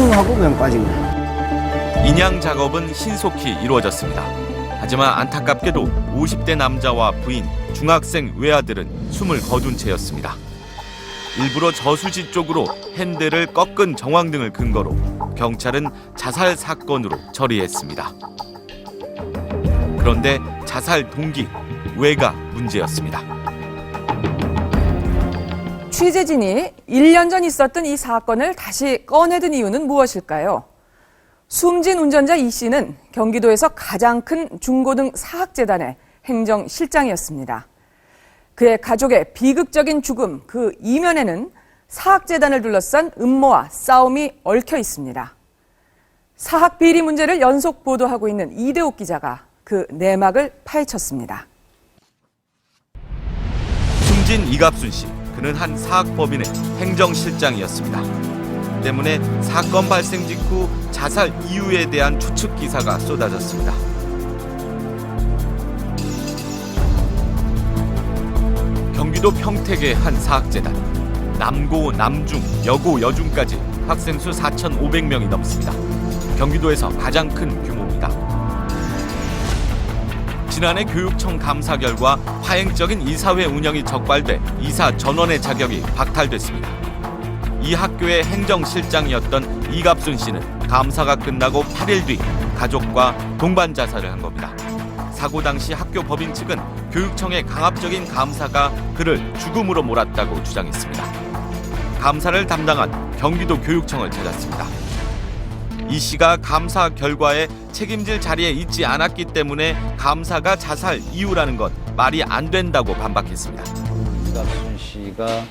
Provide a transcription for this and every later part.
하고 그냥 빠진 거예요. 인양 작업은 신속히 이루어졌습니다. 하지만 안타깝게도 50대 남자와 부인, 중학생 외아들은 숨을 거둔 채였습니다. 일부러 저수지 쪽으로 핸들을 꺾은 정황 등을 근거로 경찰은 자살 사건으로 처리했습니다. 그런데 자살 동기, 왜가 문제였습니다. 취재진이 1년 전 있었던 이 사건을 다시 꺼내든 이유는 무엇일까요? 숨진 운전자 이 씨는 경기도에서 가장 큰 중고등 사학재단의 행정실장이었습니다. 그의 가족의 비극적인 죽음 그 이면에는 사학재단을 둘러싼 음모와 싸움이 얽혀 있습니다. 사학 비리 문제를 연속 보도하고 있는 이대옥 기자가 그 내막을 파헤쳤습니다. 숨진 이갑순 씨, 그는 한 사학법인의 행정실장이었습니다. 때문에 사건 발생 직후 자살 이유에 대한 추측 기사가 쏟아졌습니다. 경기도 평택의 한 사학재단. 남고, 남중, 여고, 여중까지 학생 수 4,500명이 넘습니다. 경기도에서 가장 큰 규모입니다. 지난해 교육청 감사 결과 파행적인 이사회 운영이 적발돼 이사 전원의 자격이 박탈됐습니다. 이 학교의 행정실장이었던 이갑순 씨는 감사가 끝나고 8일 뒤 가족과 동반 자살을 한 겁니다. 사고 당시 학교 법인 측은 교육청의 강압적인 감사가 그를 죽음으로 몰았다고 주장했습니다. 감사를 담당한 경기도 교육청을 찾았습니다. 이 씨가 감사 결과에 책임질 자리에 있지 않았기 때문에 감사가 자살 이유라는 건 말이 안 된다고 반박했습니다. 이갑순 씨가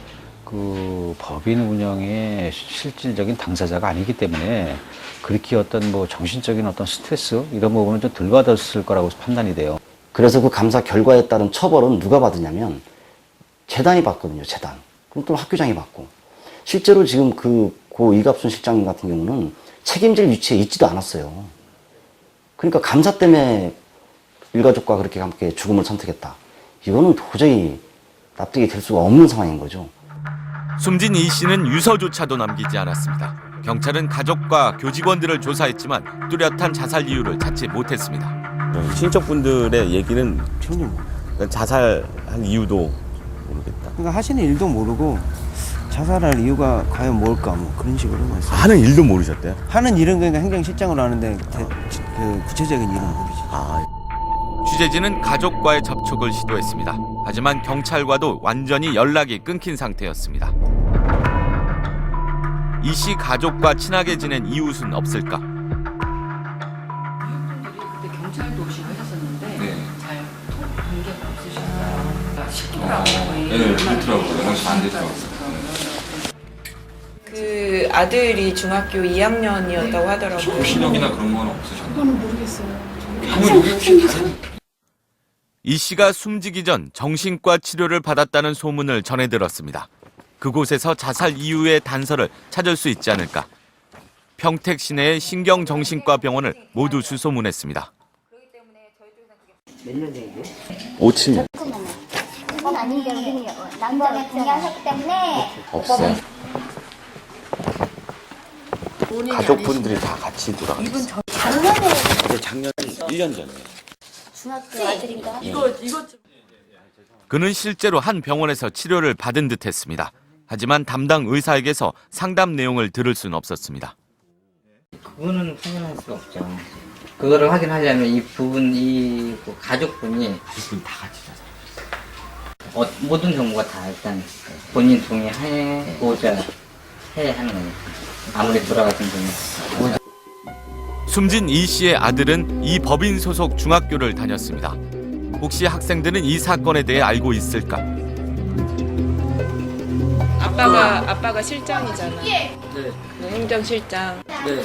그 법인 운영의 실질적인 당사자가 아니기 때문에 그렇게 어떤 뭐 정신적인 어떤 스트레스 이런 부분은 좀 덜 받았을 거라고 판단이 돼요. 그래서 그 감사 결과에 따른 처벌은 누가 받으냐면 재단이 받거든요, 재단. 그럼 또 학교장이 받고. 실제로 지금 고 이갑순 실장님 같은 경우는 책임질 위치에 있지도 않았어요. 그러니까 감사 때문에 일가족과 그렇게 함께 죽음을 선택했다. 이거는 도저히 납득이 될 수가 없는 상황인 거죠. 숨진 이 씨는 유서조차도 남기지 않았습니다. 경찰은 가족과 교직원들을 조사했지만 뚜렷한 자살 이유를 찾지 못했습니다. 친척분들의 얘기는 전혀 모르. 자살한 이유도 모르겠다. 그러니까 하시는 일도 모르고 자살할 이유가 과연 뭘까 뭐 그런 식으로 말씀. 하는 일도 모르셨대요? 하는 일은 그러니까 행정실장으로 하는데 그 구체적인 일은 모르지. 취재진은 가족과의 접촉을 시도했습니다. 하지만 경찰과도 완전히 연락이 끊긴 상태였습니다. 이 씨 가족과 친하게 지낸 이웃은 없을까? 그때 경찰도 오시고 하셨었는데 잘 관계가 없으셨어요. 시키더라고요. 네, 그렇더라고요. 연락이 안 됐더라고요. 그 아들이 중학교 2학년이었다고 하더라고요. 정신력이나 그런 건 없으셨나요? 그거는 모르겠어요. 이 씨가 숨지기 전 정신과 치료를 받았다는 소문을 전해 들었습니다. 그곳에서 자살 이유의 단서를 찾을 수 있지 않을까. 평택 시내의 신경정신과 병원을 모두 수소문했습니다. 몇 년 전이죠? 5층 그건 아닌 게 여기는 남자가 공개하셨기 때문에 없어요. 가족분들이 다 같이 돌아가셨어요. 작년에 작년 1년 전에. 중학교 아들인가? 그는 실제로 한 병원에서 치료를 받은 듯했습니다. 하지만 담당 의사에게서 상담 내용을 들을 수는 없었습니다. 그거는 확인할 수 없죠. 그거를 확인하려면 이 가족분이 다 같이 자살. 모든 정보가 다 일단 본인 동의하고자 해야 하는 거니까. 아무리 돌아가신 분이. 숨진 이 씨의 아들은 이 법인 소속 중학교를 다녔습니다. 혹시 학생들은 이 사건에 대해 알고 있을까? 아빠가 실장이잖아. 네. 그 행정실장. 네.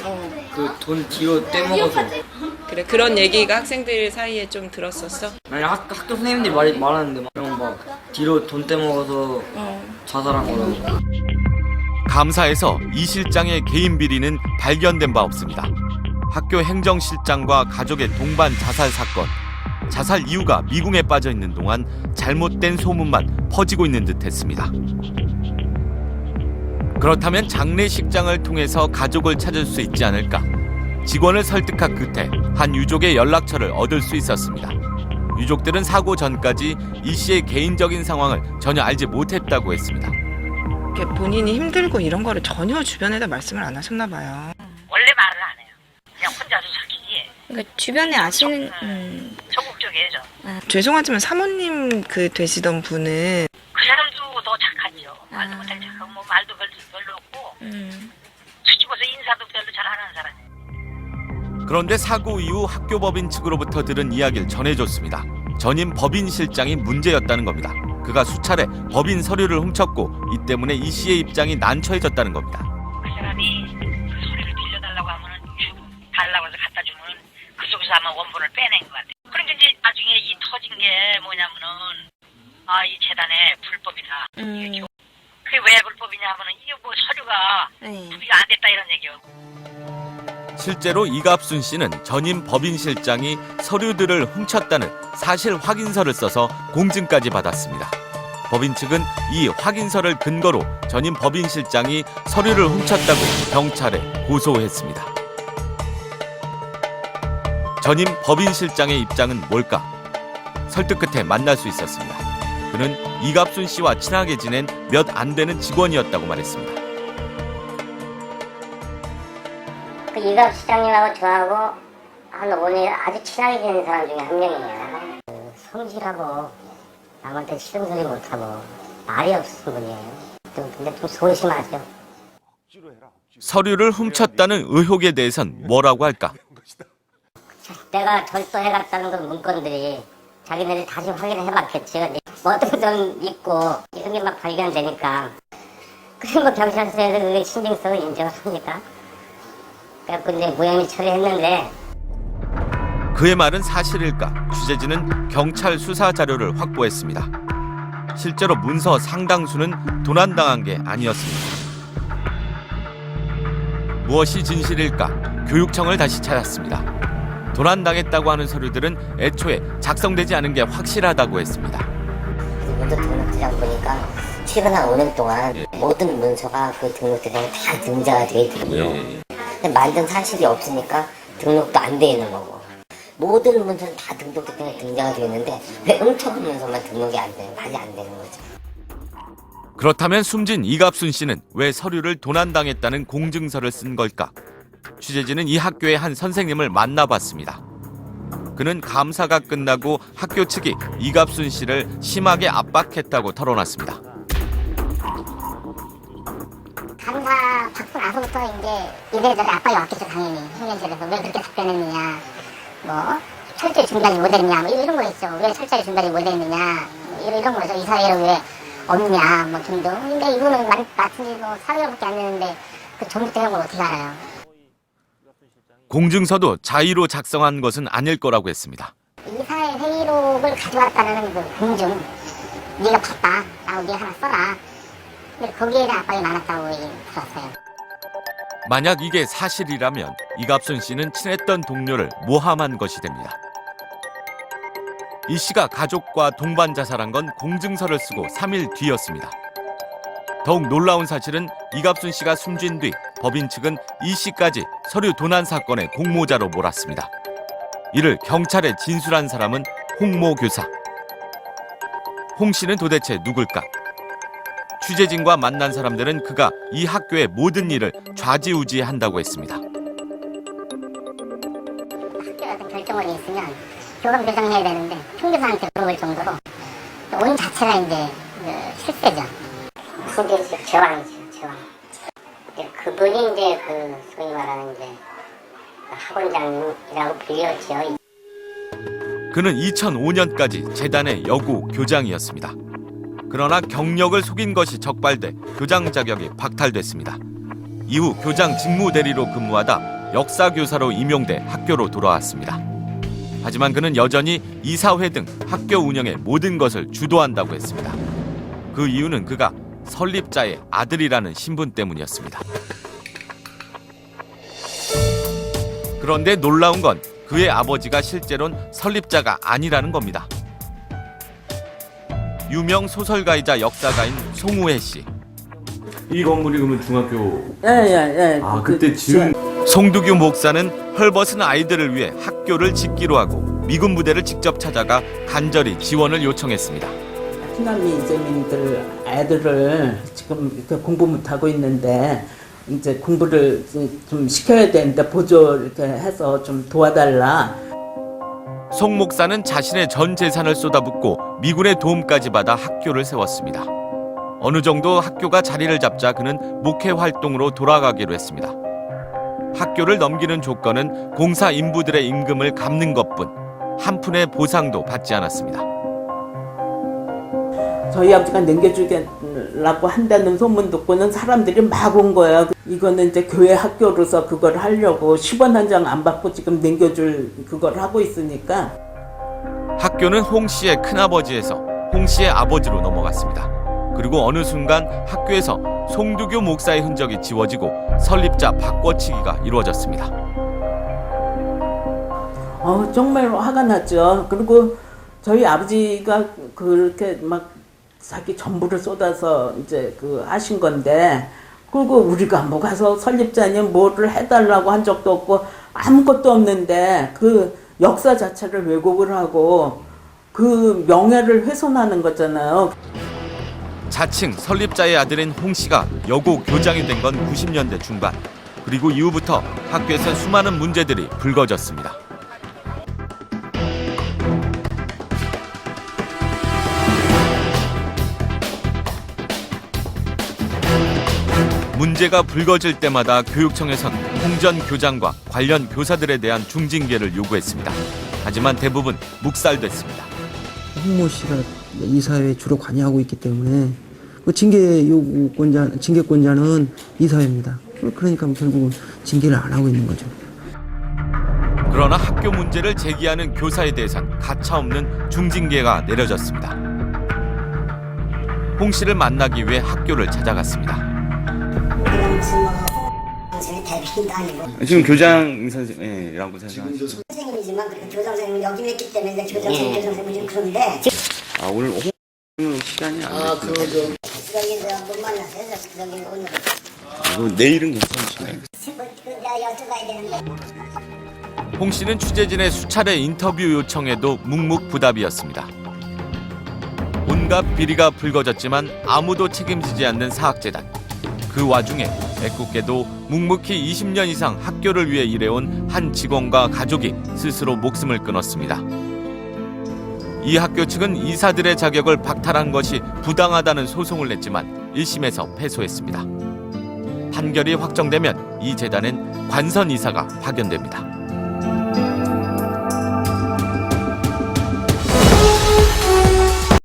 그 돈 뒤로 떼먹어서. 그래, 그런 얘기가 학생들 사이에 좀 들었었어. 아니 학교 선생님들이 말하는데 막 뒤로 돈 떼먹어서 자살한 거라고. 감사에서 이 실장의 개인 비리는 발견된 바 없습니다. 학교 행정실장과 가족의 동반 자살 사건. 자살 이유가 미궁에 빠져 있는 동안 잘못된 소문만 퍼지고 있는 듯했습니다. 그렇다면 장례식장을 통해서 가족을 찾을 수 있지 않을까? 직원을 설득한 끝에 한 유족의 연락처를 얻을 수 있었습니다. 유족들은 사고 전까지 이 씨의 개인적인 상황을 전혀 알지 못했다고 했습니다. 본인이 힘들고 이런 거를 전혀 주변에다 말씀을 안 하셨나 봐요. 원래 말을 안 해요. 그냥 혼자서 자기지. 그러니까 주변에 아시는 소극적이에요, 저. 죄송하지만 사모님 되시던 분은 그 사람도 더 착하죠. 말도 못할 착하고, 뭐 말도 별로 없고, 수줍어서 인사도 별로 잘하는 사람이에요. 그런데 사고 이후 학교 법인 측으로부터 들은 이야기를 전해줬습니다. 전임 법인 실장이 문제였다는 겁니다. 그가 수차례 법인 서류를 훔쳤고 이 때문에 이 씨의 입장이 난처해졌다는 겁니다. 그 사람이 그 소리를 빌려달라고 하면은 달라고 해서 갖다 주면은 그 속에서 아마 원본을 빼낸 것 같아요. 그러니까 이제 나중에 이 터진 게 뭐냐면은 이 재단에 불법이다. 그게 왜 불법이냐 하면은 이게 뭐 서류가 구비가 안 됐다 이런 얘기요. 실제로 이갑순 씨는 전임 법인 실장이 서류들을 훔쳤다는 사실 확인서를 써서 공증까지 받았습니다. 법인 측은 이 확인서를 근거로 전임 법인 실장이 서류를 훔쳤다고 경찰에 고소했습니다. 전임 법인 실장의 입장은 뭘까? 설득 끝에 만날 수 있었습니다. 그는 이갑순 씨와 친하게 지낸 몇 안 되는 직원이었다고 말했습니다. 그 이갑 시장님하고 저하고 한 5년 아주 친하게 지낸 사람 중에 한 명이에요. 성실하고 남한테 싫은 소리 못하고 말이 없으신 분이에요. 근데 좀 소심하죠. 서류를 훔쳤다는 의혹에 대해선 뭐라고 할까? 내가 절도해갔다는 그 문건들이 자기네들이 다시 확인을 해봤겠지. 어떤 좀 있고 이런 게 막 발견되니까 그리고 뭐 경찰서에서 그게 신빙성을 인정을 합니까? 그래서 이제 무혐의 처리했는데 그의 말은 사실일까? 취재진은 경찰 수사 자료를 확보했습니다. 실제로 문서 상당수는 도난당한 게 아니었습니다. 무엇이 진실일까? 교육청을 다시 찾았습니다. 도난당했다고 하는 서류들은 애초에 작성되지 않은 게 확실하다고 했습니다. 문서 등록대장 보니까 최근 한 5년 동안 모든 문서가 그 등록대장에 다 등재가 돼 있더라고요. 근데 만든 사실이 없으니까 등록도 안 돼 있는 거고 모든 문서는 다 등록대장에 등재가 돼 있는데 왜 훔쳐본 문서만 등록이 안 돼요? 말이 안 되는 거죠. 그렇다면 숨진 이갑순 씨는 왜 서류를 도난당했다는 공증서를 쓴 걸까? 취재진은 이 학교의 한 선생님을 만나봤습니다. 그는 감사가 끝나고 학교 측이 이갑순 씨를 심하게 압박했다고 털어놨습니다. 감사 받고 나서부터 이제 이래저래 압박이 왔겠죠. 당연히 현장실에서 왜 그렇게 답변했느냐, 뭐 철저히 중단이 못했느냐, 뭐 이런 거 있죠. 왜 철저히 중단이 못했느냐, 뭐 이런 거죠. 이 사회로 왜 없냐, 뭐 등등. 근데 이거는 맡은 지 뭐 4개월밖에 안 됐는데 그 전부터 걸 어떻게 알아요? 공증서도 자의로 작성한 것은 아닐 거라고 했습니다. 이사회 회의록을 가져왔다는 그 공증, 네가 바빠, 라고 네가 하나 써라. 근데 거기에 대한 압박이 많았다고 들었어요. 만약 이게 사실이라면 이갑순 씨는 친했던 동료를 모함한 것이 됩니다. 이 씨가 가족과 동반 자살한 건 공증서를 쓰고 3일 뒤였습니다. 더욱 놀라운 사실은 이갑순 씨가 숨진 뒤 법인 측은 이 씨까지 서류 도난 사건의 공모자로 몰았습니다. 이를 경찰에 진술한 사람은 홍모 교사. 홍 씨는 도대체 누굴까? 취재진과 만난 사람들은 그가 이 학교의 모든 일을 좌지우지한다고 했습니다. 학교 같은 결정원이 있으면 교감 배정해야 되는데 총교사한테 물어볼 정도로 온 자체가 이제 실세죠. 그게 제왕이죠, 제왕. 그분이 이제 소위 말하는 이제 학원장이라고 불렸죠. 그는 2005년까지 재단의 여고 교장이었습니다. 그러나 경력을 속인 것이 적발돼 교장 자격이 박탈됐습니다. 이후 교장 직무대리로 근무하다 역사교사로 임용돼 학교로 돌아왔습니다. 하지만 그는 여전히 이사회 등 학교 운영의 모든 것을 주도한다고 했습니다. 그 이유는 그가 설립자의 아들이라는 신분 때문이었습니다. 그런데 놀라운 건 그의 아버지가 실제로는 설립자가 아니라는 겁니다. 유명 소설가이자 역사가인 송우회 씨. 이 건물이 그러면 중학교? 예. 아, 그때 지은. 송두규 목사는 헐벗은 아이들을 위해 학교를 짓기로 하고 미군 부대를 직접 찾아가 간절히 지원을 요청했습니다. 피난민 이재민들 애들을 지금 이렇게 공부 못하고 있는데 이제 공부를 좀 시켜야 되는데 보조 이렇게 해서 좀 도와달라. 송 목사는 자신의 전 재산을 쏟아붓고 미군의 도움까지 받아 학교를 세웠습니다. 어느 정도 학교가 자리를 잡자 그는 목회 활동으로 돌아가기로 했습니다. 학교를 넘기는 조건은 공사 인부들의 임금을 갚는 것뿐, 한 푼의 보상도 받지 않았습니다. 저희 아버지가 넘겨주겠라고 한다는 소문 듣고는 사람들이 막 온 거예요. 이거는 이제 교회 학교로서 그걸 하려고 10원 한 장 안 받고 지금 넘겨줄 그걸 하고 있으니까. 학교는 홍 씨의 큰아버지에서 홍 씨의 아버지로 넘어갔습니다. 그리고 어느 순간 학교에서 송두규 목사의 흔적이 지워지고 설립자 바꿔치기가 이루어졌습니다. 정말 화가 났죠. 그리고 저희 아버지가 그렇게 막 자기 전부를 쏟아서 이제 하신 건데, 그리고 우리가 뭐 가서 설립자니 뭐를 해달라고 한 적도 없고 아무것도 없는데 그 역사 자체를 왜곡을 하고 그 명예를 훼손하는 거잖아요. 자칭 설립자의 아들인 홍 씨가 여고 교장이 된 건 90년대 중반. 그리고 이후부터 학교에선 수많은 문제들이 불거졌습니다. 문제가 불거질 때마다 교육청에선 홍 전 교장과 관련 교사들에 대한 중징계를 요구했습니다. 하지만 대부분 묵살됐습니다. 홍모 씨가 이사회에 주로 관여하고 있기 때문에 그 징계권자는 이사회입니다. 그러니까 결국은 징계를 안 하고 있는 거죠. 그러나 학교 문제를 제기하는 교사에 대해선 가차없는 중징계가 내려졌습니다. 홍 씨를 만나기 위해 학교를 찾아갔습니다. 지금 교장 선생님이라고 생각하시죠? 선생님이지만 교장 선생님 역임했기 때문에 교장 선생님 그런데. 아, 오늘 시간이 안 됐어요. 여기 내가 못 만나서 여기 오늘. 내일은 괜찮으신가요? 내가 여쭤봐야 되는데. 홍 씨는 취재진의 수차례 인터뷰 요청에도 묵묵부답이었습니다. 온갖 비리가 불거졌지만 아무도 책임지지 않는 사학재단. 그 와중에 애꿎게도 묵묵히 20년 이상 학교를 위해 일해온 한 직원과 가족이 스스로 목숨을 끊었습니다. 이 학교 측은 이사들의 자격을 박탈한 것이 부당하다는 소송을 냈지만 1심에서 패소했습니다. 판결이 확정되면 이 재단엔 관선 이사가 파견됩니다.